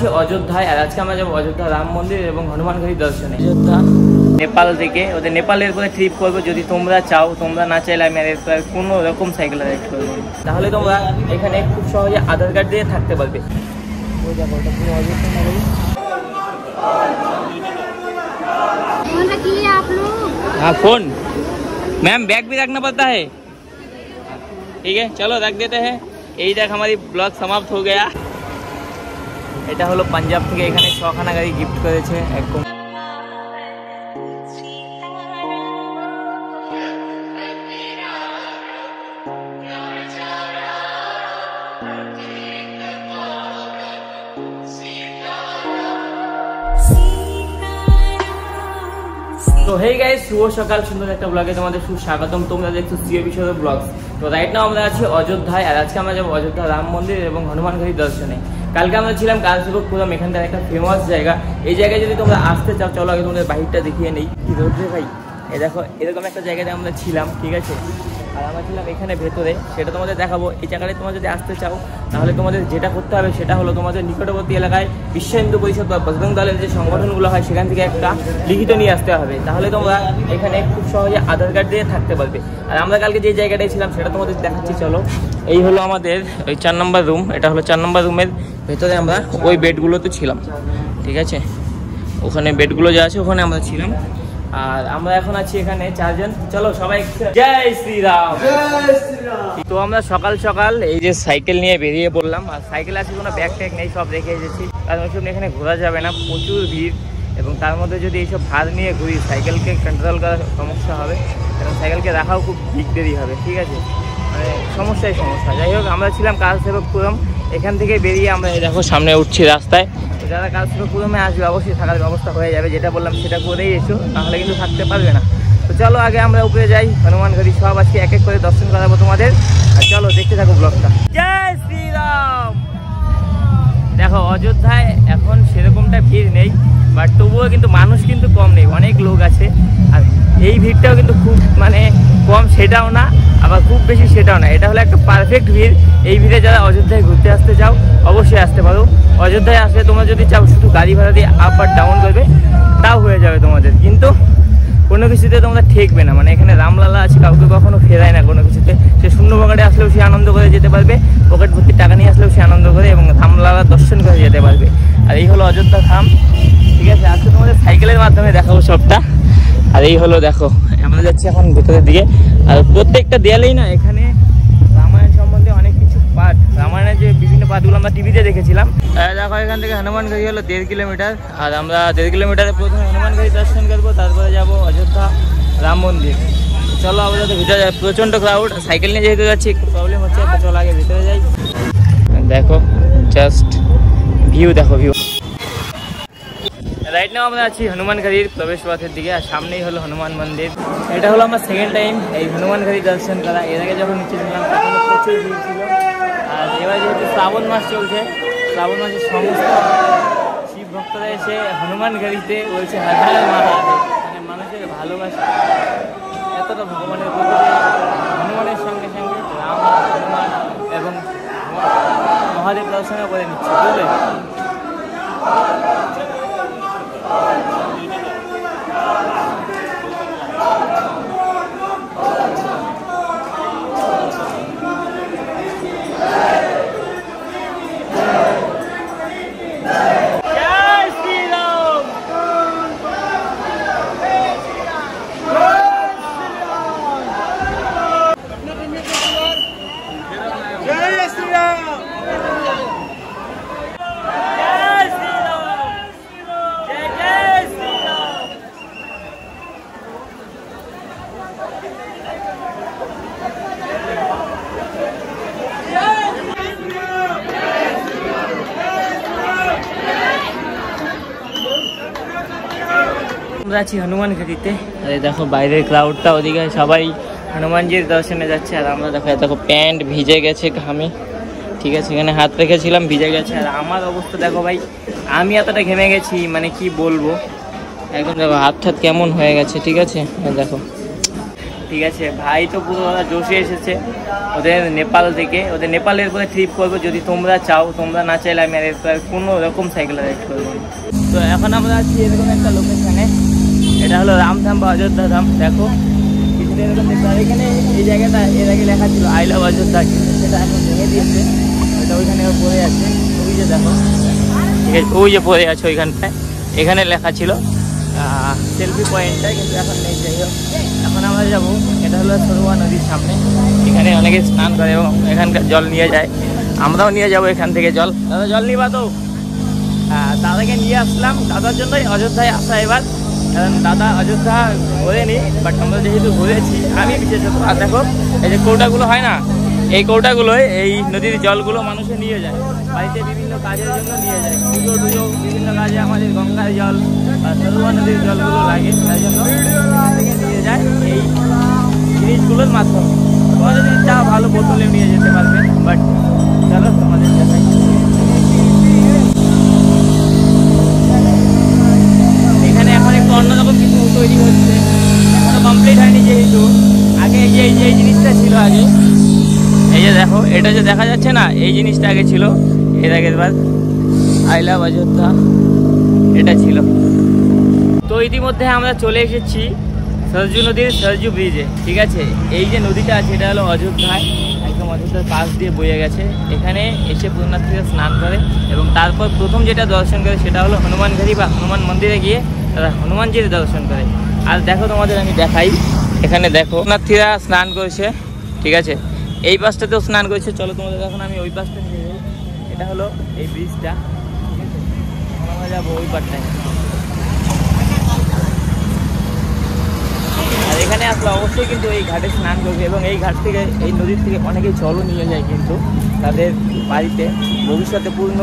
আছি অযোধ্যায়, আর আজকে আমরা যাবো অযোধ্যা রাম মন্দির এবং হনুমানঘাটি দর্শনে। অযোধ্যা নেপাল থেকে, ওদের নেপালের করে ট্রিপ করবো। যদি তোমরা চাও, তোমরা না চাইলে আমি আর কোনো রকম সাইকেল রাইড করবো। তাহলে তোমরা এখানে খুব সহজে আধার কার্ড দিয়ে থাকতে পারবে। हाँ फोन मैम बैग भी रखना पड़ता है। ठीक है चलो रख देते हैं। यही तक हमारी ब्लॉग समाप्त हो गया। এটা হলো পাঞ্জাব থেকে এখানে 6খানা গাড়ি গিফট করেছে একদম। তো হেই গাইস, শুভ সকাল, সুন্দর একটা ব্লগে তোমাদের সুস্বাগতম। তোমরা দেখছো সিও বিষয় ব্লগস। তো রাইট নাও আমরা আছি অযোধ্যায়, আর আজকে আমরা যাবো অযোধ্যা রাম মন্দির এবং হনুমানঘাটি দর্শনে। কালকে আমরা ছিলাম কালসেবকপুরম, এখানটার একটা ফেমাস জায়গা। এই জায়গায় যদি তোমরা আসতে চাও, চলো আগে তোমাদের বাইকটা দেখিয়ে নেই। কি রোদ্রে ভাই, এই দেখো এরকম একটা জায়গাতে আমরা ছিলাম, ঠিক আছে। আর আমরা ছিলাম এখানে ভেতরে, সেটা তোমাদের দেখাবো। এই জায়গাটায় তোমরা যদি আসতে চাও, তাহলে তোমাদের যেটা করতে হবে সেটা হলো তোমাদের নিকটবর্তী এলাকায় বিশ্ব হিন্দু পরিষদ বা বজরং দলের যে সংগঠনগুলো হয় সেখান থেকে একটা লিখিত নিয়ে আসতে হবে। তাহলে তোমরা এখানে খুব সহজে আধার কার্ড দিয়ে থাকতে পারবে। আর আমরা কালকে যে জায়গাটায় ছিলাম সেটা তোমাদের দেখাচ্ছি, চলো। এই হলো আমাদের ওই 4 নম্বর রুম। এটা হলো 4 নম্বর রুমের ভেতরে আমরা ওই বেডগুলোতে ছিলাম, ঠিক আছে। ওখানে বেডগুলো যা আছে ওখানে আমরা ছিলাম। আর আমরা এখন আছি এখানে 4 জন। চলো সবাই জয় শ্রীরাম। তো আমরা সকাল সকাল এই যে সাইকেল নিয়ে বেরিয়ে পড়লাম। আর সাইকেল আছে, কোনো ব্যাগ ট্যাগ নেই, সব রেখে এসেছি। কারণ ওইসব এখানে ঘোরা যাবে না, প্রচুর ভিড়। এবং তার মধ্যে যদি এইসব ভার নিয়ে ঘুরি, সাইকেলকে কন্ট্রোল করার সমস্যা হবে, এবং সাইকেলকে রাখাও খুব দেরি হবে, ঠিক আছে। মানে সমস্যা। যাই হোক, আমরা ছিলাম কালসেবকপুরম। এখান থেকে বেরিয়ে আমরা এই দেখো সামনে উঠছি রাস্তায়। তো যারা কালসেবকপুরমে আসবে অবশ্যই থাকার ব্যবস্থা হয়ে যাবে, যেটা বললাম সেটা করেই এসো, তাহলে কিন্তু থাকতে পারবে না। তো চলো আগে আমরা উপরে যাই, হনুমানঘাটি সব আজকে এক এক করে দর্শন করাবো তোমাদের। আর চলো দেখতে থাকো ব্লগটা। জয় শ্রীরাম। দেখো অযোধ্যায় এখন সেরকমটা ভিড় নেই, বাট তবুও কিন্তু মানুষ কিন্তু কম নেই, অনেক লোক আছে। আর এই ভিড়টাও কিন্তু খুব মানে কম সেটাও না, আবার খুব বেশি সেটাও না। এটা হলো একটা পারফেক্ট ভিড়। এই ভিড়ে যারা অযোধ্যায় ঘুরতে আসতে চাও অবশ্যই আসতে পারো। অযোধ্যায় আসলে তোমরা যদি চাও শুধু গাড়ি ভাড়া দিয়ে আপ আর ডাউন করবে, তাও হয়ে যাবে তোমাদের, কিন্তু কোনো কিছুতে তোমরা ঠেকবে না। মানে এখানে রামলালা আছে, কাউকে কখনো ফেরায় না কোনো কিছুতে। সে শূন্য পকেটে আসলেও সে আনন্দ করে যেতে পারবে, পকেট ভর্তি টাকা নিয়ে আসলেও সে আনন্দ করে এবং রামলালা দর্শন করে যেতে পারবে। আর এই হলো অযোধ্যা ধাম, ঠিক আছে। আজকে তোমাদের সাইকেলের মাধ্যমে দেখাবো সবটা। আর এই হলো দেখো, আমরা যাচ্ছি এখন ভেতরের দিকে। আর প্রত্যেকটা দেয়ালেই না এখানে রামায়ণ সম্বন্ধে অনেক কিছু পাঠ, রামায়ণের যে বিভিন্ন পাঠগুলো আমরা টিভিতে দেখেছিলাম। দেখো এখান থেকে হনুমানঘাটি হলো 1.5 কিলোমিটার। আর আমরা 1.5 কিলোমিটারে প্রথমে হনুমানঘাটি দর্শন করবো, তারপরে যাবো অযোধ্যা রাম মন্দির। চলো আমাদের ভিতরে যাই। প্রচণ্ড ক্রাউড, সাইকেল নিয়ে যেহেতু যাচ্ছি একটু প্রবলেম হচ্ছে, তো চলো আগে ভিতরে যাই। দেখো জাস্ট ভিউ, দেখো ভিউ। রাইট নাও আমরা আছি হনুমানঘাটির প্রবেশ পথের দিকে, আর সামনেই হলো হনুমান মন্দির। এটা হলো আমার সেকেন্ড টাইম এই হনুমানঘাটি দর্শন করা। এর আগে যখন নিচে ছিলাম তখন প্রচুর ভিড় ছিল। আর এবার যেহেতু শ্রাবণ মাস চলছে, শ্রাবণ মাসের সমস্ত শিব ভক্তরা এসে হনুমানঘাটিতে বলছে হাজার মহাদেব। মানে মানুষের ভালোবাসা এতটা ভগবানের প্রতি, হনুমানের সঙ্গে সঙ্গে রাম, হনুমান এবং মহাদেব দর্শনও করে নিচ্ছে, বুঝলে। আমরা আছি হনুমানঘাটিতে। আরে দেখো বাইরের ক্রাউডটা, ওদিকে সবাই হনুমানজির দর্শনে যাচ্ছে। আর আমরা দেখো প্যান্ট ভিজে গেছে ঘামে, ঠিক আছে। এখানে হাত রেখেছিলাম, ভিজে গেছে। আর আমার অবস্থা দেখো ভাই, আমি এতটা ঘেমে গেছি, মানে কি বলবো। একদম দেখো হাত ঠাত কেমন হয়ে গেছে, ঠিক আছে। দেখো ঠিক আছে। ভাই তো পুরো ওরা জোশে এসেছে ওদের নেপাল থেকে, ওদের নেপালের করে ট্রিপ করবো। যদি তোমরা চাও, তোমরা না চাইলে আমি আর কোনো রকম সাইকেল রাইড করবো। তো এখন আমরা আছি এরকম একটা লোকেশনে, এটা হলো রামধাম বা অযোধ্যা ধাম। দেখো কিছুটা এরকম দেখতে হবে। এখানে এই জায়গাটা এর আগে লেখা ছিল আই লাভ অযোধ্যা, কিন্তু সেটা এখন ভেঙে দিয়েছে। এটা ওইখানে পড়ে আছে, ওই যে দেখো, ঠিক আছে, ওই যে পড়ে আছে ওইখানটায়। এখানে লেখা ছিল সেলফি পয়েন্টটা, কিন্তু এখন নেই। যাই হোক, এখন আমরা যাবো, এটা হলো সরোয়া নদীর সামনে। এখানে অনেকে স্নান করে এবং এখানকার জল নিয়ে যায়। আমরাও নিয়ে যাবো এখান থেকে জল। দাদা জল নিবা তো? দাদাকে নিয়ে আসলাম, দাদার জন্যই অযোধ্যায় আসা এবার। কারণ দাদা অযোধ্যা ঘোরেনি, বাট আমরা যেহেতু ঘুরেছি, আমি বিশেষত। আর দেখো এই যে কৌটাগুলো হয় না, এই কৌটাগুলোই এই নদীর জলগুলো মানুষে নিয়ে যায় বাড়িতে, বিভিন্ন কাজের জন্য নিয়ে যায়। পুজো টুজো বিভিন্ন কাজে আমাদের গঙ্গার জল বা সরোয়া নদীর জলগুলো লাগে, তাই জন্য নিয়ে যায় এই জিনিসগুলোর মাধ্যমে। তোমরা যদি চাও ভালো বোতলে নিয়ে যেতে পারবে, বাট চলো তোমাদের দেখাই। এখানে এখন একটু অন্যরকম কিছু তৈরি হচ্ছে, এখনো কমপ্লিট হয়নি যেহেতু। আগে এই জিনিসটা ছিল আগে, এই যে দেখো, এটা যে দেখা যাচ্ছে না, এই জিনিসটা আগে ছিল। এর আগের বার আই লাভ অযোধ্যা এটা ছিল। তো ইতিমধ্যে আমরা চলে এসেছি সরজু নদীর সরজু ব্রিজে, ঠিক আছে। এই যে নদীটা আছে এটা হলো অযোধ্যায়, একদম অযোধ্যার পাশ দিয়ে বয়ে গেছে। এখানে এসে পুণ্যার্থীরা স্নান করে এবং তারপর প্রথম যেটা দর্শন করে সেটা হলো হনুমানঘাটি বা হনুমান মন্দিরে গিয়ে তারা হনুমানজির দর্শন করে। আর দেখো তোমাদের আমি দেখাই, এখানে দেখো পুণ্যার্থীরা স্নান করছে, ঠিক আছে। এই পাশটাতেও স্নান করেছে। চলো তোমাদের এখন আমি ওই পাশটা নিয়ে যাই। এটা হলো এই ব্রিজটা, ঠিক আছে। আমরা যাবো ওই পাশটায়। আর এখানে আসলে অবশ্যই কিন্তু এই ঘাটে স্নান করবে এবং এই ঘাট থেকে, এই নদীর থেকে অনেকেই জলও নিয়ে যায় কিন্তু তাদের বাড়িতে ভবিষ্যতে পূর্ণ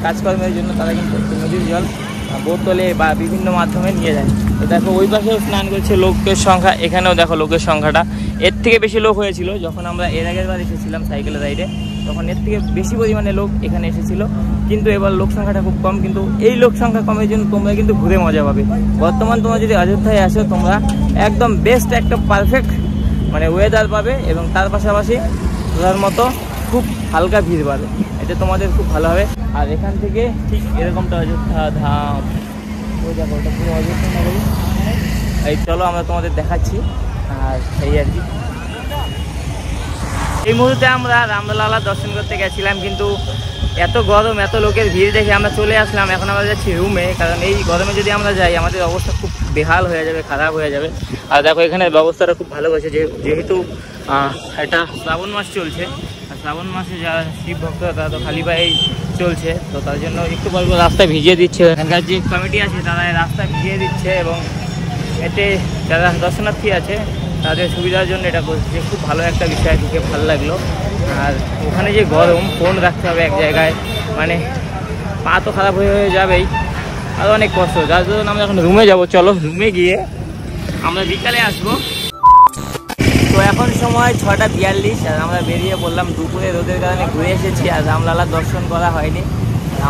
কাজকর্মের জন্য তারা কিন্তু নদীর জল বোতলে বা বিভিন্ন মাধ্যমে নিয়ে যায়। তো দেখো ওই পাশেও স্নান করছে লোকের সংখ্যা, এখানেও দেখো লোকের সংখ্যাটা এর থেকে বেশি লোক হয়েছিল যখন আমরা এর আগের বার এসেছিলাম সাইকেল রাইডে, তখন এর থেকে বেশি পরিমাণে লোক এখানে এসেছিল। কিন্তু এবার লোক সংখ্যাটা খুব কম, কিন্তু এই লোক সংখ্যা কমের জন্য তোমরা কিন্তু ঘুরে মজা পাবে। বর্তমান তোমরা যদি অযোধ্যায় আসো, তোমরা একদম বেস্ট একটা পারফেক্ট মানে ওয়েদার পাবে এবং তার পাশাপাশি ঘোরার মতো খুব হালকা ভিড় পাবে, এটা তোমাদের খুব ভালো হবে। আর এখান থেকে ঠিক এরকমটা অযোধ্যা ধাম, ওই দেখো ওটা পুরো অযোধ্যা নগরী। এই চলো আমরা তোমাদের দেখাচ্ছি। আর এই আর কি, এই মুহূর্তে আমরা রামলালা দর্শন করতে গেছিলাম, কিন্তু এত গরম, এত লোকের ভিড় দেখে আমরা চলে আসলাম। এখন আমরা যাচ্ছি রুমে, কারণ এই গরমে যদি আমরা যাই আমাদের অবস্থা খুব বেহাল হয়ে যাবে, খারাপ হয়ে যাবে। আর দেখো এখানে ব্যবস্থাটা খুব ভালো হয়েছে, যেহেতু এটা শ্রাবণ মাস চলছে, আর শ্রাবণ মাসে যারা শিব ভক্তরা তারা তো খালি পায়েই চলছে, তো তার জন্য একটু পর রাস্তা ভিজিয়ে দিচ্ছে। এখানকার যে কমিটি আছে তারা রাস্তা ভিজিয়ে দিচ্ছে এবং এতে যারা দর্শনার্থী আছে তাদের সুবিধার জন্য এটা করছে। খুব ভালো একটা বিষয়, দেখে ভালো লাগলো। আর ওখানে যে গরম, ফোন রাখতে হবে এক জায়গায়, মানে পা তো খারাপ হয়ে যাবেই, আর অনেক কষ্ট। যার জন্য আমরা এখন রুমে যাব। চলো রুমে গিয়ে আমরা বিকালে আসবো। তো এখন সময় 6:42, আর আমরা বেরিয়ে পড়লাম। দুপুরে রোদের কারণে ঘুরে এসেছি আর রামলালার দর্শন করা হয়নি।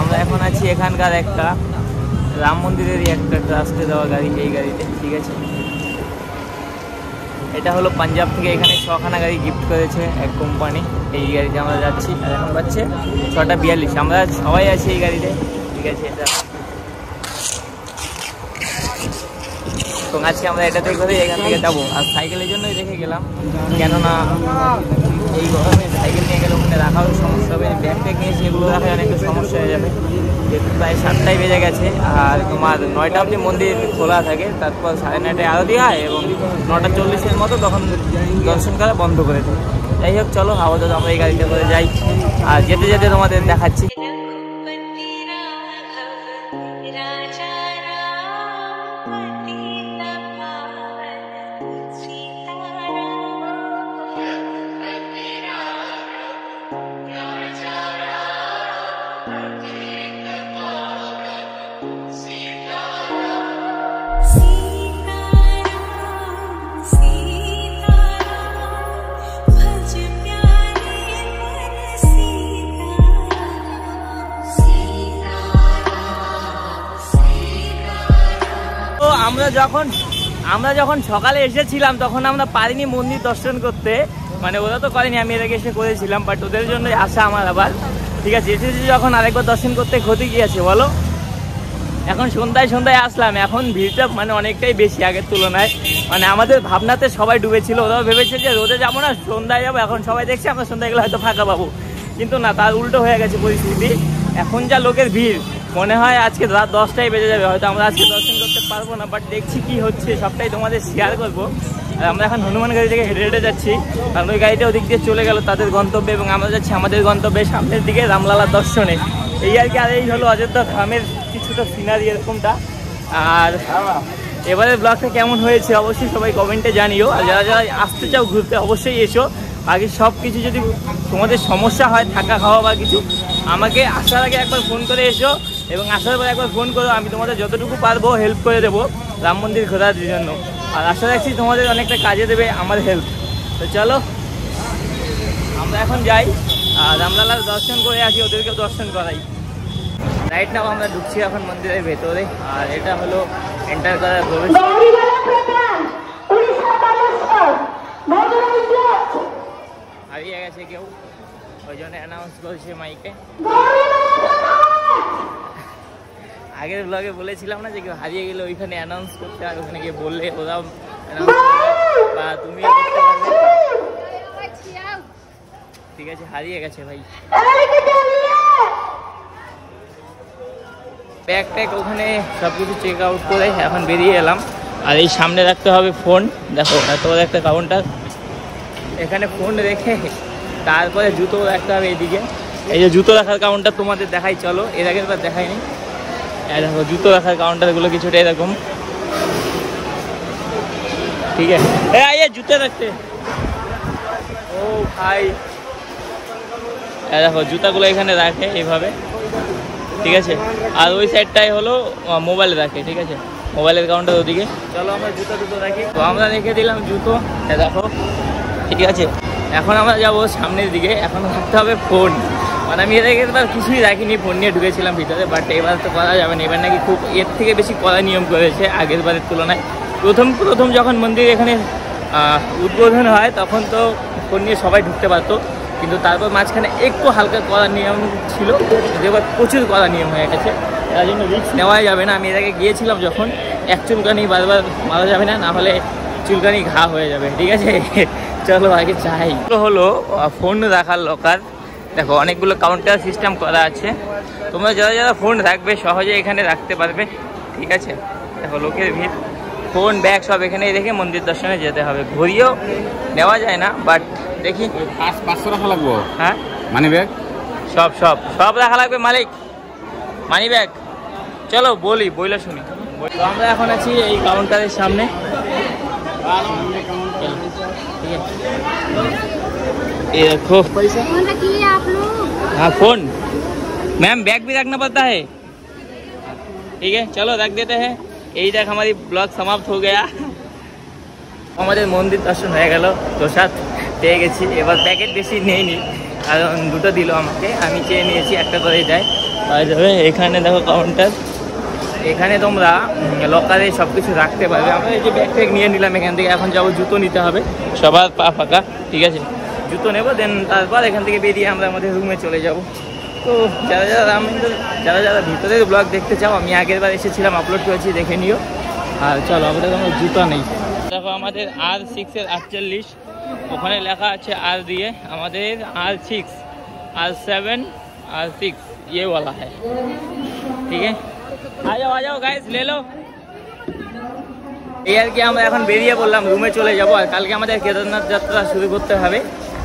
আমরা এখন আছি এখানকার একটা রাম মন্দিরেরই একটা ট্রাস্টে দেওয়া গাড়ি, এই গাড়িতে, ঠিক আছে। এটা হলো পাঞ্জাব থেকে, এখানে 6খানা গাড়ি গিফট করেছে এক কোম্পানি, এই গাড়িতে আমরা যাচ্ছি। আর এখন বাজছে 6:42, আমরা সবাই আছি এই গাড়িতে, ঠিক আছে। এটা তো আজকে আমরা এটাতে করে এখান থেকে যাবো। আর সাইকেলের জন্যই রেখে গেলাম, কেননা এই গরমে সাইকেল নিয়ে গেলে ওখানে রাখারও সমস্যা হবে। ব্যাগ ট্যাগ নিয়ে সেগুলো রাখা অনেকটা সমস্যা হয়ে যাবে, যেহেতু প্রায় 7টায় বেজে গেছে। আর তোমার 9টা অবধি মন্দির খোলা থাকে, তারপর 9:30টায় আরতি হয় এবং 9:40-এর মতো তখন দর্শন করা বন্ধ করে দেয়। যাই হোক চলো আপাতত আমরা এই গাড়িতে করে যাই, আর যেতে যেতে তোমাদের দেখাচ্ছি। আমরা যখন সকালে এসেছিলাম তখন আমরা পারিনি মন্দির দর্শন করতে, মানে ওরা তো করেনি, আমি এর আগে এসে করেছিলাম, বাট ওদের জন্যই আসা আমার আবার। ঠিক আছে, এসেছি যখন আরেকবার দর্শন করতে ক্ষতি কি আছে বলো। এখন সন্ধ্যায় আসলাম, এখন ভিড়টা মানে অনেকটাই বেশি আগের তুলনায়। মানে আমাদের ভাবনাতে সবাই ডুবেছিল, ওরাও ভেবেছে যে রোদে যাবো না, সন্ধ্যায় যাবো। এখন সবাই দেখছে আমরা সন্ধ্যায় গেলে হয়তো ফাঁকা পাবো, কিন্তু না, তার উল্টো হয়ে গেছে পরিস্থিতি। এখন যা লোকের ভিড়, মনে হয় আজকে রাত 10টায় বেজে যাবে, হয়তো আমরা আজকে দর্শন করতে পারবো না। বাট দেখছি কি হচ্ছে, সবটাই তোমাদের শেয়ার করবো। আর আমরা এখন হনুমান গাড়ি থেকে হেঁটে হেঁটে যাচ্ছি, কারণ ওই গাড়িটা ওদিক দিয়ে চলে গেল তাদের গন্তব্যে, এবং আমরা যাচ্ছি আমাদের গন্তব্যে সামনের দিকে রামলালার দর্শনে। এই আর কি। আর এই হলো অযোধ্যা ধামের কিছুটা সিনারি এরকমটা। আর এবারের ব্লগটা কেমন হয়েছে অবশ্যই সবাই কমেন্টে জানিও। আর যারা যারা আসতে চাও ঘুরতে অবশ্যই এসো। আগে সব কিছু যদি তোমাদের সমস্যা হয়, থাকা খাওয়া বা কিছু, আমাকে আসার আগে একবার ফোন করে এসো, এবং আসার পরে একবার ফোন করো, আমি তোমাদের যতটুকু পারবো হেল্প করে দেবো রাম মন্দির ঘোরার জন্য। আর আশা রাখছি তোমাদের অনেকটা কাজে দেবে আমার হেল্প। তো চলো আমরা এখন যাই আর রামলালার দর্শন করে আসি, ওদেরকেও দর্শন করাই। রাইট নাও আমরা ঢুকছি এখন মন্দিরের ভেতরে, আর এটা হলো এন্টার করার প্রবেশ। হারিয়ে গেছে কেউ, ওই জন্য অ্যানাউন্স করছে মাইকে। আগের ব্লগে বলেছিলাম না যে কেউ হারিয়ে গেলে ওইখানে অ্যানাউন্স করতে, আর ওখানে গিয়ে বললে ওরাও অ্যানাউন্স করবে বা তুমিও করতে পারবে। ঠিক আছে, হারিয়ে গেছে ভাই। ব্যাগ ট্যাগ ওখানে সব কিছু চেক আউট করে এখন বেরিয়ে এলাম। আর এই সামনে রাখতে হবে ফোন, দেখো এত বড় একটা কাউন্টার, এখানে ফোন রেখে তারপরে জুতো রাখতে হবে এইদিকে। এই যে জুতো রাখার কাউন্টার তোমাদের দেখাই, চলো, এর আগের বার দেখাইনি। দেখো জুতো রাখার কাউন্টারগুলো কিছুটা এরকম, ঠিক আছে। জুতো রাখতে, ও ভাই দেখো জুতাগুলো এখানে রাখে এইভাবে, ঠিক আছে। আর ওই সাইডটাই হলো মোবাইল রাখে, ঠিক আছে, মোবাইলের কাউন্টার ওদিকে। চলো আমরা জুতো রাখি। তো আমরা রেখে দিলাম জুতো, দেখো, ঠিক আছে। এখন আমরা যাবো সামনের দিকে, এখন রাখতে হবে ফোন। মানে আমি এবার কিছুই রাখিনি, ফোন নিয়ে ঢুকেছিলাম ভিতরে, বাট এবার তো করা যাবে না। এবার নাকি খুব এর থেকে বেশি কড়া নিয়ম করেছে আগের বারের তুলনায়। প্রথম যখন মন্দির এখানে উদ্বোধন হয় তখন তো ফোন নিয়ে সবাই ঢুকতে পারতো, কিন্তু তারপর মাঝখানে একটু হালকা কড়া নিয়ম ছিল, এবার প্রচুর কড়া নিয়ম হয়ে গেছে। তার জন্য রিস্ক নেওয়াই যাবে না। আমি এর আগে গিয়েছিলাম যখন, এক চুলকানি বারবার মারা যাবে না, না হলে চুলকানি ঘা হয়ে যাবে, ঠিক আছে। চলো আগে চাই। হলো ফোন রাখার লকার, দেখো অনেকগুলো কাউন্টার সিস্টেম করা আছে, তোমরা যারা যারা ফোন রাখবে সহজে এখানে রাখতে পারবে, ঠিক আছে। দেখো লোকের ভিড়, ফোন ব্যাগ সব এখানেই রেখে মন্দির দর্শনে যেতে হবে। ঘড়িও নেওয়া যায় না, বাট দেখি 500 রাখা লাগবো। হ্যাঁ, মানি ব্যাগ সব রাখা লাগবে মালিক, মানি ব্যাগ। চলো বইলে শুনি। তো আমরা এখন আছি এই কাউন্টারের সামনে, ये देखो फोन रखिए आप लोग। हाँ फोन मैम, बैग भी रखना पड़ता है, ठीक है चलो रख देते हैं। यही तक हमारी ब्लॉग समाप्त हो गया। আমাদের মন্দির দর্শন হয়ে গেল, প্রসাদ পেয়ে গেছি। এবার প্যাকেট বেশি নেইনি, কারণ দুটো দিল আমাকে, আমি চেয়ে নিয়েছি একটা করেই দেয়। এখানে দেখো কাউন্টার, এখানে তোমরা লকারে সব কিছু রাখতে পারবে। আমরা এই যে ব্যাগ ট্যাগ নিয়ে নিলাম এখান থেকে, এখন যাবো জুতো নিতে হবে, সবার পা ফাঁকা, ঠিক আছে। জুতো নেবো, দেন তারপর এখান থেকে বেরিয়ে আমরা আমাদের রুমে চলে যাব। তো যারা ভিতরের ব্লগ দেখতে চাও, আমি আগের বার এসেছিলাম, আপলোড করেছি, দেখে নিও। আর চলো, আমাদের কোনো জুতো নেই। দেখো আমাদের R6 48, ওখানে লেখা আছে R দিয়ে, আমাদের R6 R7 R6 ये वाला है, ठीक है। आ जाओ गाइस, ले लो। এই আর কি, আমরা এখন বেরিয়ে পড়লাম, রুমে চলে যাব। আর কালকে আমাদের কেদারনাথ যাত্রা শুরু করতে হবে,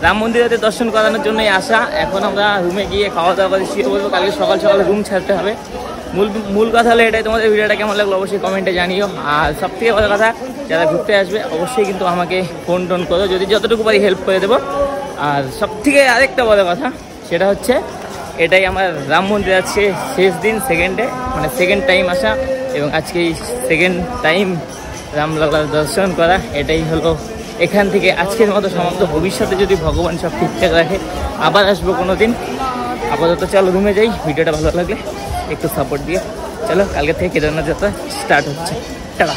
রাম মন্দিরেতে দর্শন করানোর জন্যই আসা। এখন আমরা রুমে গিয়ে খাওয়া দাওয়া করে শুয়ে বলবো, কালকে সকাল সকাল রুম ছাড়তে হবে। মূল কথা হলো এটাই। তোমাদের ভিডিওটা কেমন লাগলো অবশ্যই কমেন্টে জানিও। আর সবথেকে বড় কথা, যারা ঘুরতে আসবে অবশ্যই কিন্তু আমাকে ফোন টোন করো, যদি যতটুকু পারি হেল্প করে দেবো। আর সবথেকে আরেকটা বড় কথা, সেটা হচ্ছে এটাই আমার রাম মন্দির আছে শেষ দিন, সেকেন্ডে, মানে সেকেন্ড টাইম আসা, এবং আজকে এই সেকেন্ড টাইম রামলালার দর্শন করা। এটাই হলো এখান থেকে আজকের মতো সমাপ্ত। ভবিষ্যতে যদি ভগবান সব ঠিকঠাক রাখে আবার আসবো কোনো দিন। আপাতত চলো রুমে যাই। ভিডিওটা ভালো লাগলে একটু সাপোর্ট দিয়ে চলো, কালকে থেকে কেদারনাথ যাত্রা স্টার্ট হচ্ছে। টাটা।